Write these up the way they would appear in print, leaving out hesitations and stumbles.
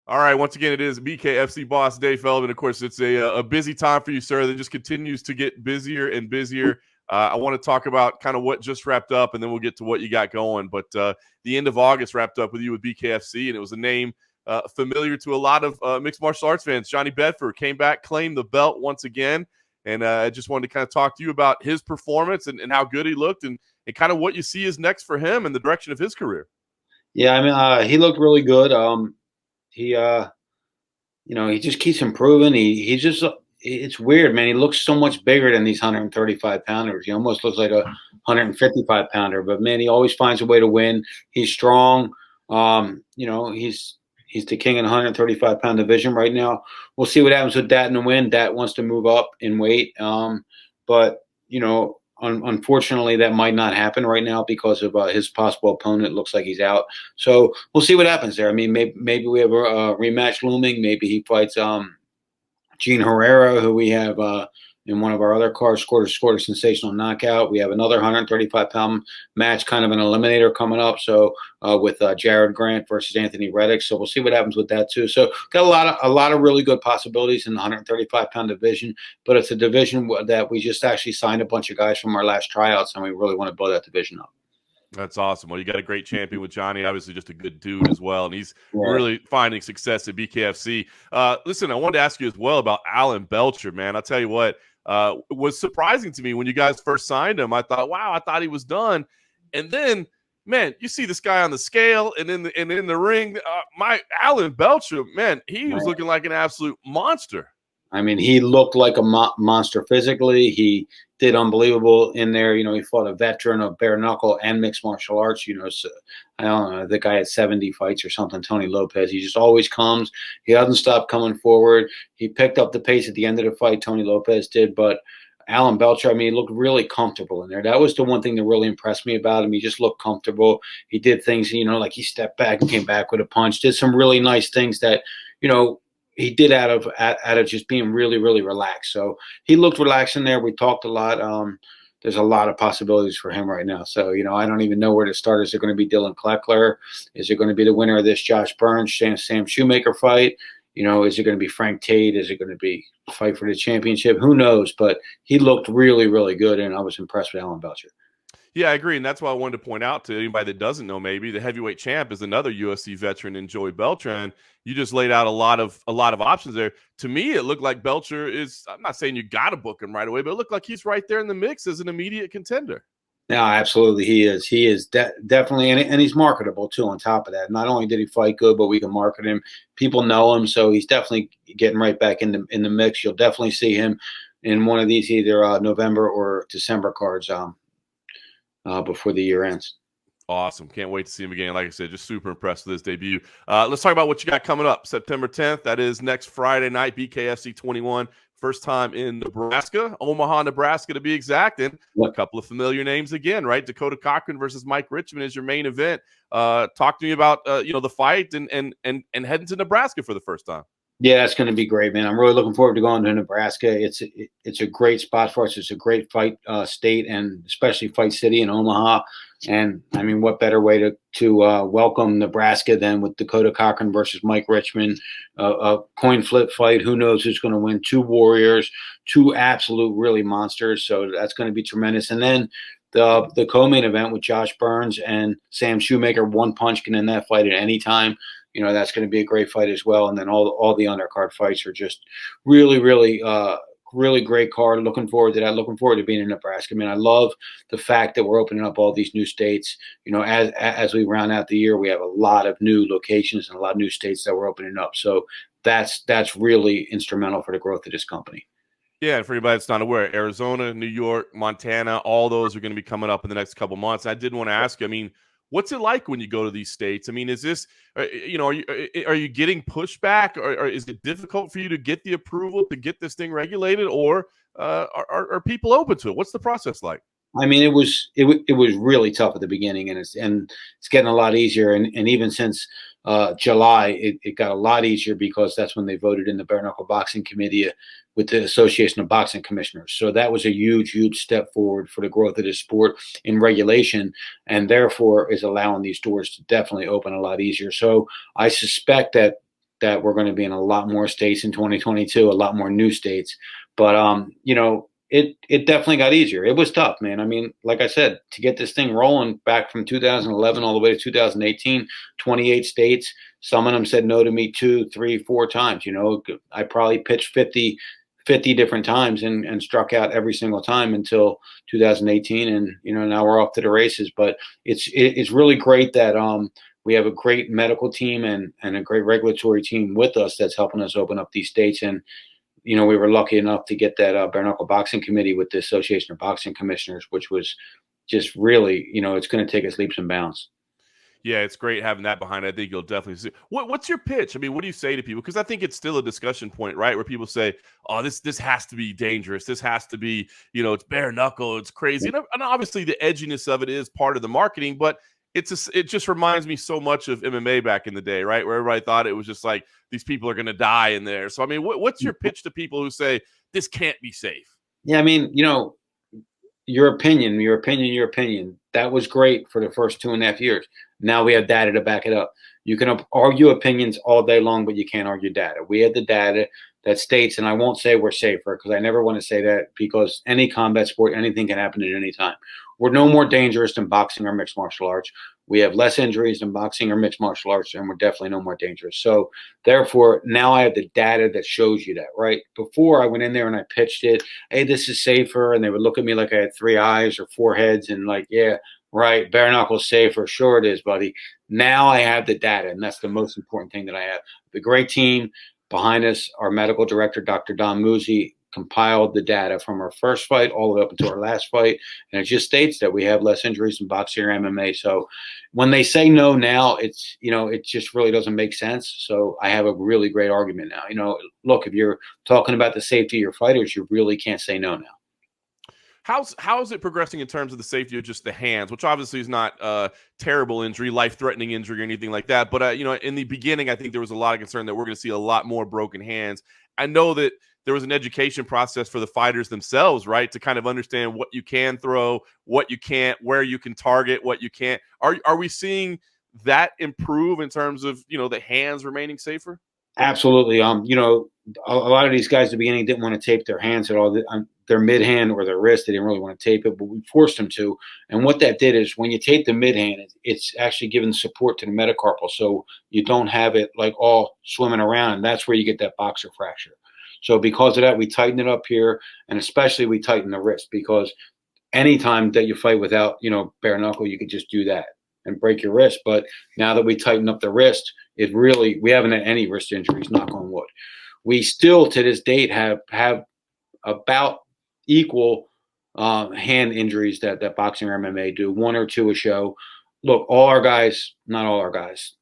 All right, once again, it is BKFC boss Dave Feldman. Of course, it's a busy time for you, sir, that just continues to get busier and busier. I want to talk about kind of what just wrapped up, and then we'll get to what you got going. But the end of August wrapped up with you with BKFC, and it was a name familiar to a lot of mixed martial arts fans. Johnny Bedford came back, claimed the belt once again, and I just wanted to kind of talk to you about his performance and how good he looked and kind of what you see is next for him and the direction of his career. Yeah, I mean, he looked really good. He he just keeps improving. He just it's weird, man. He looks so much bigger than these 135 pounders. He almost looks like a 155 pounder, but man, he always finds a way to win. He's strong. He's the king in the 135-pound division right now. We'll see what happens with Dat in the win. Dat wants to move up in weight, but unfortunately, that might not happen right now because of his possible opponent. It looks like he's out. So we'll see what happens there. I mean, maybe we have a rematch looming. Maybe he fights Gene Herrera, who we have in one of our other cards, scored a sensational knockout. We have another 135-pound match, kind of an eliminator coming up. So with Jared Grant versus Anthony Reddick. So we'll see what happens with that too. So got a lot of really good possibilities in the 135-pound division, but it's a division that we just actually signed a bunch of guys from our last tryouts, and we really want to build that division up. That's awesome. Well, you got a great champion with Johnny, obviously just a good dude as well, and he's really finding success at BKFC. Listen, I wanted to ask you as well about Alan Belcher, man. I'll tell you what, was surprising to me when you guys first signed him. I thought, wow, I thought he was done. And then, man, you see this guy on the scale and in the ring. My Alan Belcher, man, he was looking like an absolute monster. I mean, he looked like a monster physically. He did unbelievable in there. He fought a veteran of bare knuckle and mixed martial arts. So, I don't know, the guy had 70 fights or something, Tony Lopez. He just always comes. He doesn't stop coming forward. He picked up the pace at the end of the fight, Tony Lopez did. But Alan Belcher, I mean, he looked really comfortable in there. That was the one thing that really impressed me about him. He just looked comfortable. He did things, like he stepped back and came back with a punch, did some really nice things that, he did out of just being really, really relaxed. So he looked relaxed in there. We talked a lot. There's a lot of possibilities for him right now. So, I don't even know where to start. Is it going to be Dylan Kleckler? Is it going to be the winner of this Josh Burns, Sam Shoemaker fight? Is it going to be Frank Tate? Is it going to be a fight for the championship? Who knows? But he looked really, really good, and I was impressed with Alan Belcher. Yeah, I agree, and that's why I wanted to point out to anybody that doesn't know, maybe the heavyweight champ is another UFC veteran in Joey Beltran. You just laid out a lot of options there. To me, it looked like Belcher is. I'm not saying you got to book him right away, but it looked like he's right there in the mix as an immediate contender. No, absolutely, he is. He is definitely, and he's marketable too. On top of that, not only did he fight good, but we can market him. People know him, so he's definitely getting right back in the mix. You'll definitely see him in one of these either November or December cards. Before the year ends. Awesome. Can't wait to see him again. Like I said, just super impressed with his debut. Let's talk about what you got coming up. September 10th. That is next Friday night, BKFC 21. First time in Nebraska, Omaha, Nebraska to be exact. And a couple of familiar names again, right? Dakota Cochran versus Mike Richmond is your main event. Talk to me about, the fight and heading to Nebraska for the first time. Yeah, it's going to be great, man. I'm really looking forward to going to Nebraska. It's a great spot for us. It's a great fight state, and especially fight city in Omaha. And I mean, what better way to welcome Nebraska than with Dakota Cochran versus Mike Richmond, a coin flip fight. Who knows who's going to win? Two warriors, two absolute really monsters. So that's going to be tremendous. And then the co-main event with Josh Burns and Sam Shoemaker, one punch can end that fight at any time. That's going to be a great fight as well. And then all the undercard fights are just really, really, really great card. Looking forward to that. Looking forward to being in Nebraska. I mean, I love the fact that we're opening up all these new states. As we round out the year, we have a lot of new locations and a lot of new states that we're opening up. So that's really instrumental for the growth of this company. Yeah, and for anybody that's not aware, Arizona, New York, Montana, all those are going to be coming up in the next couple months. I did want to ask you, I mean, what's it like when you go to these states? I mean, is this, are you getting pushback, or is it difficult for you to get the approval to get this thing regulated, or are people open to it? What's the process like? I mean, it was really tough at the beginning, and it's getting a lot easier. And even since July, it got a lot easier because that's when they voted in the bare knuckle boxing committee with the Association of Boxing Commissioners. So that was a huge, huge step forward for the growth of the sport in regulation, and therefore is allowing these doors to definitely open a lot easier. So I suspect that that we're going to be in a lot more states in 2022, a lot more new states. But it definitely got easier. It was tough, man. I mean, like I said, to get this thing rolling back from 2011 all the way to 2018, 28 states. Some of them said no to me 2, 3, 4 times. I probably pitched 50 different times and struck out every single time until 2018. And, now we're off to the races. But it's really great that we have a great medical team and a great regulatory team with us that's helping us open up these states. And, we were lucky enough to get that bare knuckle boxing committee with the Association of Boxing Commissioners, which was just really, it's going to take us leaps and bounds. Yeah, it's great having that behind it. I think you'll definitely see. What's your pitch? I mean, what do you say to people? Because I think it's still a discussion point, right? Where people say, "Oh, this has to be dangerous. This has to be, it's bare knuckle. It's crazy." And obviously, the edginess of it is part of the marketing, but it just reminds me so much of MMA back in the day, right? Where everybody thought it was just like these people are going to die in there. So, I mean, what's your pitch to people who say this can't be safe? Yeah, I mean, your opinion. That was great for the first 2.5 years. Now we have data to back it up. You can argue opinions all day long, but you can't argue data. We have the data that states, and I won't say we're safer because I never want to say that because any combat sport, anything can happen at any time. We're no more dangerous than boxing or mixed martial arts. We have less injuries than boxing or mixed martial arts, and we're definitely no more dangerous. So therefore, now I have the data that shows you that, right? Before I went in there and I pitched it, hey, this is safer. And they would look at me like I had 3 eyes or 4 heads and like, yeah, right, bare knuckle's safer. Sure it is, buddy. Now I have the data, and that's the most important thing that I have. The great team behind us, our medical director, Dr. Don Musi, compiled the data from our first fight all the way up until our last fight, and it just states that we have less injuries in boxing or MMA. So when they say no now, it's it just really doesn't make sense. So I have a really great argument now. Look, if you're talking about the safety of your fighters, you really can't say no now. How's it progressing in terms of the safety of just the hands, which obviously is not terrible injury, life-threatening injury or anything like that. But, in the beginning, I think there was a lot of concern that we're going to see a lot more broken hands. I know that there was an education process for the fighters themselves, right, to kind of understand what you can throw, what you can't, where you can target, what you can't. Are we seeing that improve in terms of, the hands remaining safer? Absolutely. A lot of these guys at the beginning didn't want to tape their hands at all. Their mid hand or their wrist, they didn't really want to tape it, but we forced them to. And what that did is when you tape the mid hand, it's actually giving support to the metacarpal, so you don't have it like all swimming around, and that's where you get that boxer fracture. So because of that, we tighten it up here, and especially we tighten the wrist because anytime that you fight without, bare knuckle, you could just do that and break your wrist. But now that we tighten up the wrist, we haven't had any wrist injuries, knock on wood. We still to this date have about equal hand injuries that boxing or MMA do, 1 or 2 a show. Look, all our guys, not all our guys,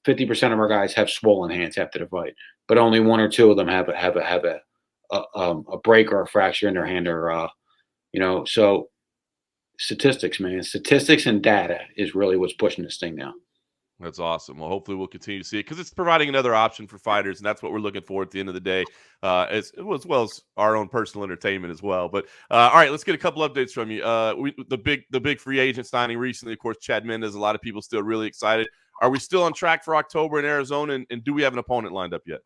50% of our guys have swollen hands after the fight, but only 1 or 2 of them have a break or a fracture in their hand, or so statistics, man, statistics and data is really what's pushing this thing now. That's awesome. Well, hopefully we'll continue to see it because it's providing another option for fighters, and that's what we're looking for at the end of the day, as well as our own personal entertainment as well. But all right, let's get a couple updates from you. The big free agent signing recently, of course, Chad Mendes. A lot of people still really excited. Are we still on track for October in Arizona, and do we have an opponent lined up yet?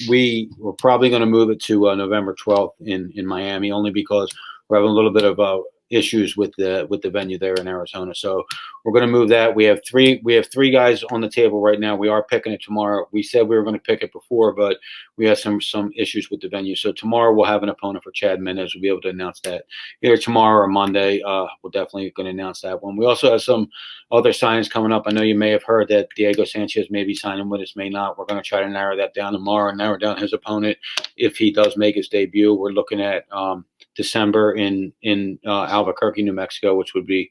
We're probably going to move it to November 12th in Miami, only because we're having a little bit of issues with the venue there in Arizona. So we're going to move that. We have three guys on the table right now. We are picking it tomorrow. We said we were going to pick it before, but we have some issues with the venue. So tomorrow we'll have an opponent for Chad Mendes. We'll be able to announce that either tomorrow or Monday. We're definitely going to announce that one. We also have some other signings coming up. I know you may have heard that Diego Sanchez may be signing with us, may not. We're going to try to narrow that down tomorrow and narrow down his opponent if he does make his debut. We're looking at December in Albuquerque, New Mexico, which would be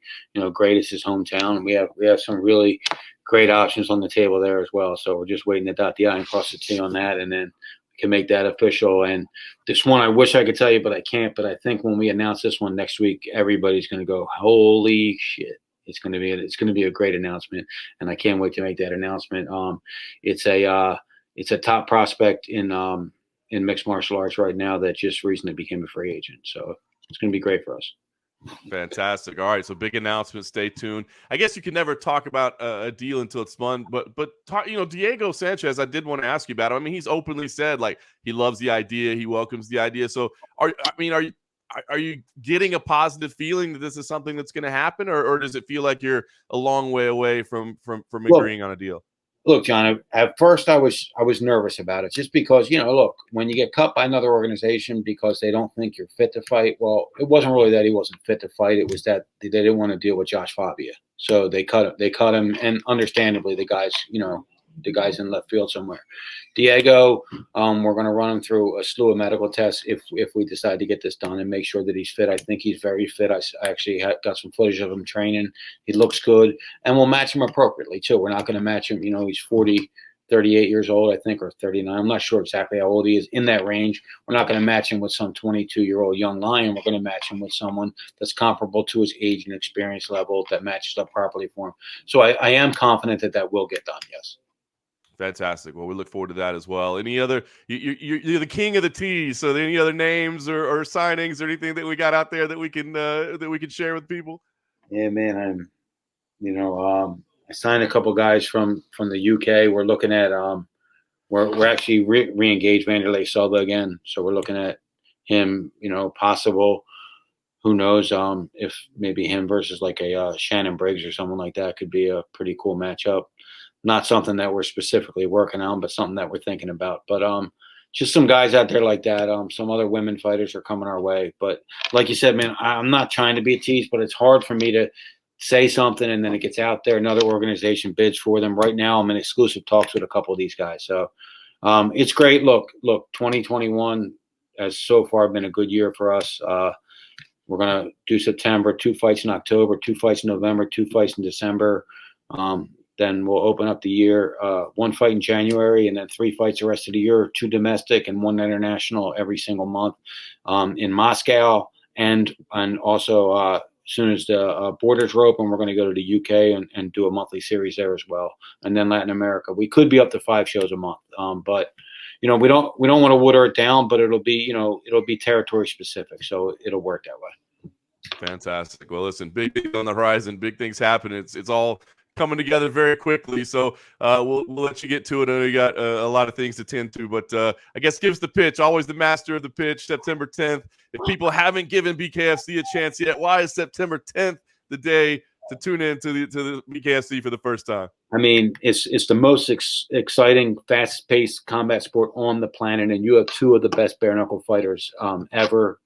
great. It's his hometown. We have some really great options on the table there as well. So we're just waiting to dot the I and cross the T on that, and then we can make that official. And this one, I wish I could tell you, but I can't. But I think when we announce this one next week, everybody's going to go, "Holy shit!" It's going to be a great announcement, and I can't wait to make that announcement. It's a top prospect in mixed martial arts right now that just recently became a free agent. So it's going to be great for us. Fantastic. All right, so big announcement. Stay tuned. I guess you can never talk about a deal until it's done, but talk, Diego Sanchez. I did want to ask you about him. I mean, he's openly said like he loves the idea, he welcomes the idea. So, are you getting a positive feeling that this is something that's going to happen, or does it feel like you're a long way away from agreeing on a deal? Look, John, at first I was nervous about it just because, look, when you get cut by another organization because they don't think you're fit to fight, well, it wasn't really that he wasn't fit to fight. It was that they didn't want to deal with Josh Fabia. So they cut him. They cut him, and understandably, the guy's in left field somewhere. Diego, we're going to run him through a slew of medical tests if we decide to get this done and make sure that he's fit. I think he's very fit. I actually got some footage of him training. He looks good, and we'll match him appropriately too. We're not going to match him. He's 38 years old, I think, or 39. I'm not sure exactly how old he is, in that range. We're not going to match him with some 22-year-old young lion. We're going to match him with someone that's comparable to his age and experience level that matches up properly for him. So I am confident that will get done, yes. Fantastic. Well, we look forward to that as well. Any other? You're the king of the teas. So, any other names or signings or anything that we got out there that we can share with people? Yeah, man. I signed a couple guys from the UK. We're looking at we're actually re-engaged Vanderlei Silva again. So we're looking at him. Possible. Who knows? If maybe him versus like a Shannon Briggs or someone like that could be a pretty cool matchup. Not something that we're specifically working on, but something that we're thinking about. But just some guys out there like that. Some other women fighters are coming our way. But like you said, man, I'm not trying to be a tease, but it's hard for me to say something and then it gets out there. Another organization bids for them. Right now, I'm in exclusive talks with a couple of these guys. So it's great. Look, 2021 has so far been a good year for us. We're going to do September, 2 fights in October, 2 fights in November, 2 fights in December. Then we'll open up the year, 1 fight in January, and then 3 fights the rest of the year, 2 domestic and 1 international every single month in Moscow. And also as soon as the borders are open, we're going to go to the UK and do a monthly series there as well. And then Latin America. We could be up to 5 shows a month, but we don't want to water it down, but it'll be territory specific, so it'll work that way. Fantastic. Well, listen, big things on the horizon, big things happen. It's all coming together very quickly. So we'll let you get to it. I know you got a lot of things to tend to, but I guess give us the pitch. Always the master of the pitch, September 10th. If people haven't given BKFC a chance yet, why is September 10th the day to tune in to the BKFC for the first time? I mean, it's the most exciting, fast-paced combat sport on the planet, and you have 2 of the best bare knuckle fighters ever.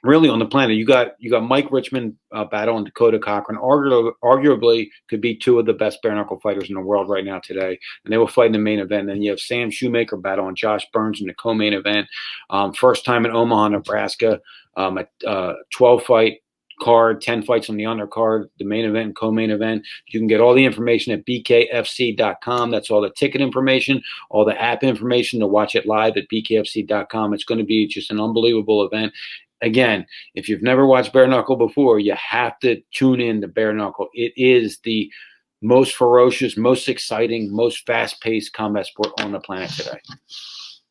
Really on the planet. You got Mike Richmond battling Dakota Cochran. Arguably could be 2 of the best bare knuckle fighters in the world right now today, and they will fight in the main event. Then you have Sam Shoemaker battling Josh Burns in the co-main event. First time in Omaha, Nebraska. A 12-fight card, 10 fights on the undercard, the main event and co-main event. You can get all the information at bkfc.com. That's all the ticket information, all the app information to watch it live at bkfc.com. It's going to be just an unbelievable event. Again, if you've never watched bare knuckle before, you have to tune in to bare knuckle. It is the most ferocious, most exciting, most fast-paced combat sport on the planet today.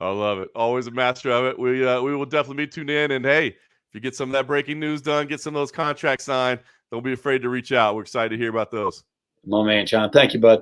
I love it. Always a master of it. We will definitely be tuned in. And hey, if you get some of that breaking news done, get some of those contracts signed, don't be afraid to reach out. We're excited to hear about those. My man, John. Thank you, bud.